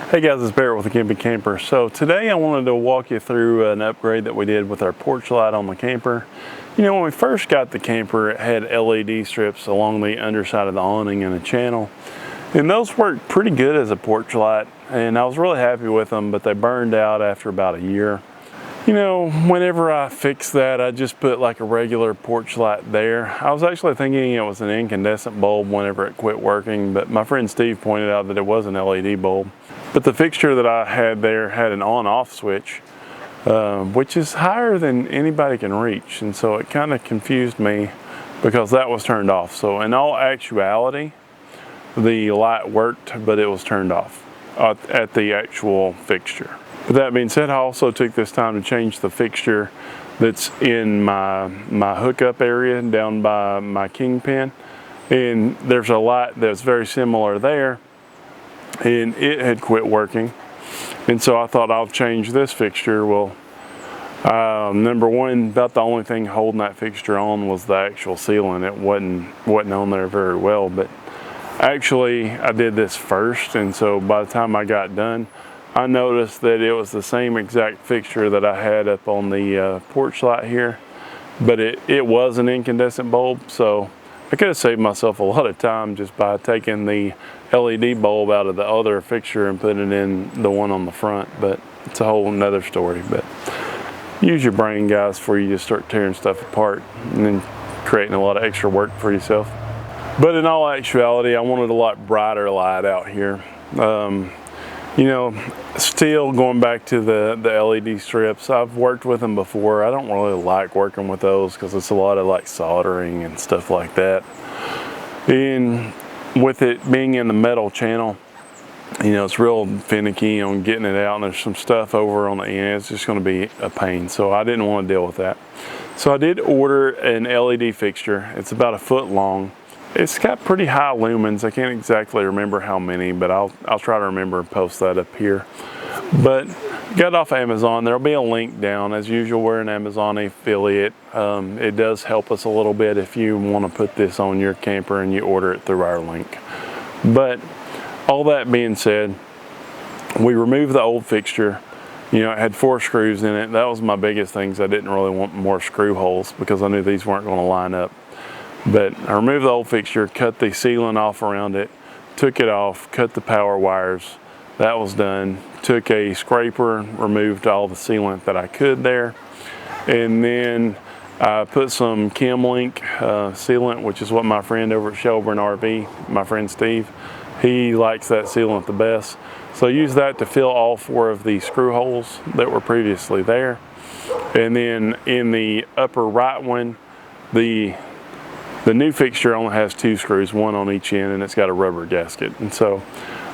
Hey guys, it's Barratt with the Gimpy Camper. So today I wanted to walk you through an upgrade that we did with our porch light on the camper. You know, when we first got the camper, it had LED strips along the underside of the awning and a channel. And those worked pretty good as a porch light, and I was really happy with them, but they burned out after about a year. You know, whenever I fixed that, I just put like a regular porch light there. I was actually thinking it was an incandescent bulb whenever it quit working, but my friend Steve pointed out that it was an LED bulb. But the fixture that I had there had an on-off switch, which is higher than anybody can reach. And so it kind of confused me because that was turned off. So in all actuality, the light worked, but it was turned off at the actual fixture. With that being said, I also took this time to change the fixture that's in my hookup area down by my kingpin. And there's a light that's very similar there, and it had quit working. And so I thought I'll change this fixture. Well, number one, about the only thing holding that fixture on was the actual sealant. It wasn't on there very well, but actually I did this first, and so by the time I got done, I noticed that it was the same exact fixture that I had up on the porch light here, but it was an incandescent bulb, so I could have saved myself a lot of time just by taking the LED bulb out of the other fixture and putting it in the one on the front, but it's a whole nother story. But use your brain, guys, before you just start tearing stuff apart and then creating a lot of extra work for yourself. But in all actuality, I wanted a lot brighter light out here. You know, still going back to the LED strips, I've worked with them before. I don't really like working with those because it's a lot of like soldering and stuff like that. And with it being in the metal channel, you know, it's real finicky on getting it out, and there's some stuff over on the end. It's just going to be a pain, so I didn't want to deal with that. So I did order an LED fixture. It's about 1 foot long. It's got pretty high lumens. I can't exactly remember how many, but I'll try to remember and post that up here. But got it off Amazon. There'll be a link down. As usual, we're an Amazon affiliate. It does help us a little bit if you want to put this on your camper and you order it through our link. But all that being said, we removed the old fixture. You know, it had 4 screws in it. That was my biggest things. I didn't really want more screw holes because I knew these weren't going to line up. But I removed the old fixture, cut the sealant off around it, took it off, cut the power wires. That was done. Took a scraper, removed all the sealant that I could there. And then I put some chemlink sealant, which is what my friend over at Shelburne RV, my friend Steve, he likes that sealant the best. So I used that to fill all 4 of the screw holes that were previously there. And then in the upper right one, the new fixture only has 2 screws, 1 on each end, and it's got a rubber gasket. And so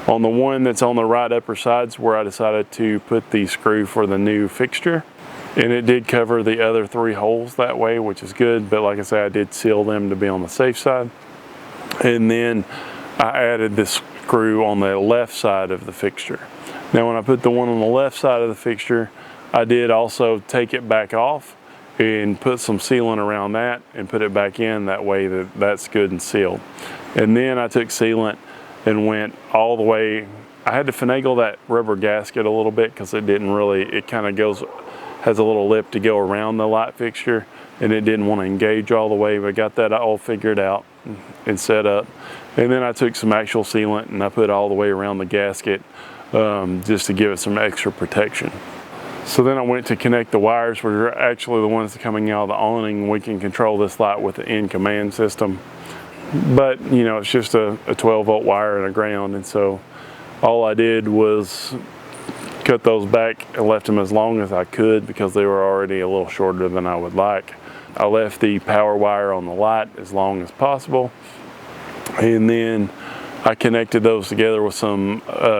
on the one that's on the right upper side's where I decided to put the screw for the new fixture. And it did cover the other 3 holes that way, which is good. But like I said, I did seal them to be on the safe side. And then I added this screw on the left side of the fixture. Now when I put the one on the left side of the fixture, I did also take it back off and put some sealant around that and put it back in. That way that's good and sealed. And then I took sealant and went all the way. I had to finagle that rubber gasket a little bit because it didn't really, it kind of has a little lip to go around the light fixture, and it didn't want to engage all the way, but got that all figured out and set up. And then I took some actual sealant and I put it all the way around the gasket just to give it some extra protection. So then I went to connect the wires, which are actually the ones coming out of the awning. We can control this light with the in-command system. But, you know, it's just a 12-volt wire and a ground. And so all I did was cut those back and left them as long as I could because they were already a little shorter than I would like. I left the power wire on the light as long as possible. And then I connected those together with some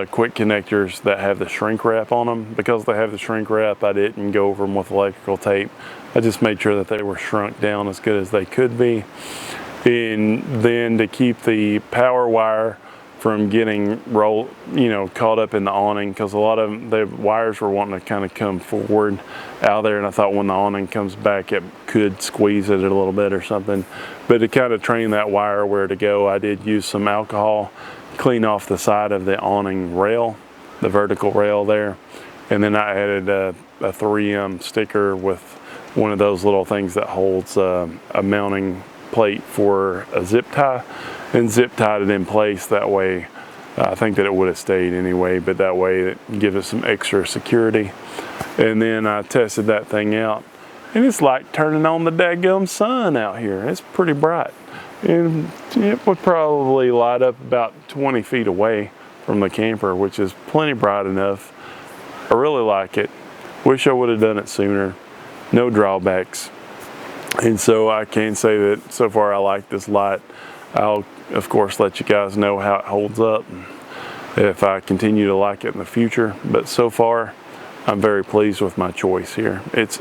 quick connectors that have the shrink wrap on them. Because they have the shrink wrap, I didn't go over them with electrical tape. I just made sure that they were shrunk down as good as they could be. And then to keep the power wire from getting caught up in the awning, because a lot of the wires were wanting to kind of come forward out there, and I thought when the awning comes back it could squeeze it a little bit or something. But to kind of train that wire where to go, I did use some alcohol, clean off the side of the awning rail, the vertical rail there. And then I added a 3M sticker with one of those little things that holds a mounting plate for a zip tie, and zip tied it in place. That way, I think that it would have stayed anyway, but that way it gives it some extra security. And then I tested that thing out, and it's like turning on the dadgum sun out here. It's pretty bright, and it would probably light up about 20 feet away from the camper, which is plenty bright enough. I really like it. Wish I would have done it sooner. No drawbacks. And so I can say that so far I like this light. I'll of course let you guys know how it holds up if I continue to like it in the future. But so far I'm very pleased with my choice here. It's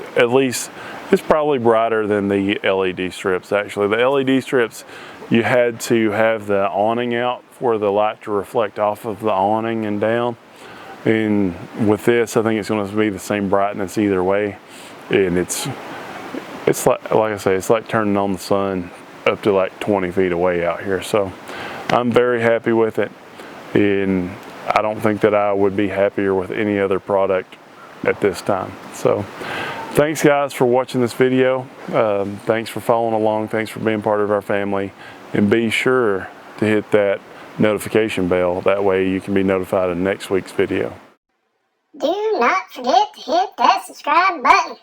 probably brighter than the LED strips. Actually, the LED strips, you had to have the awning out for the light to reflect off of the awning and down. And with this, I think it's going to be the same brightness either way. And it's like I say, it's like turning on the sun up to like 20 feet away out here. So I'm very happy with it, and I don't think that I would be happier with any other product at this time. So thanks guys for watching this video. Thanks for following along. Thanks for being part of our family, and be sure to hit that notification bell. That way you can be notified of next week's video. Do not forget to hit that subscribe button.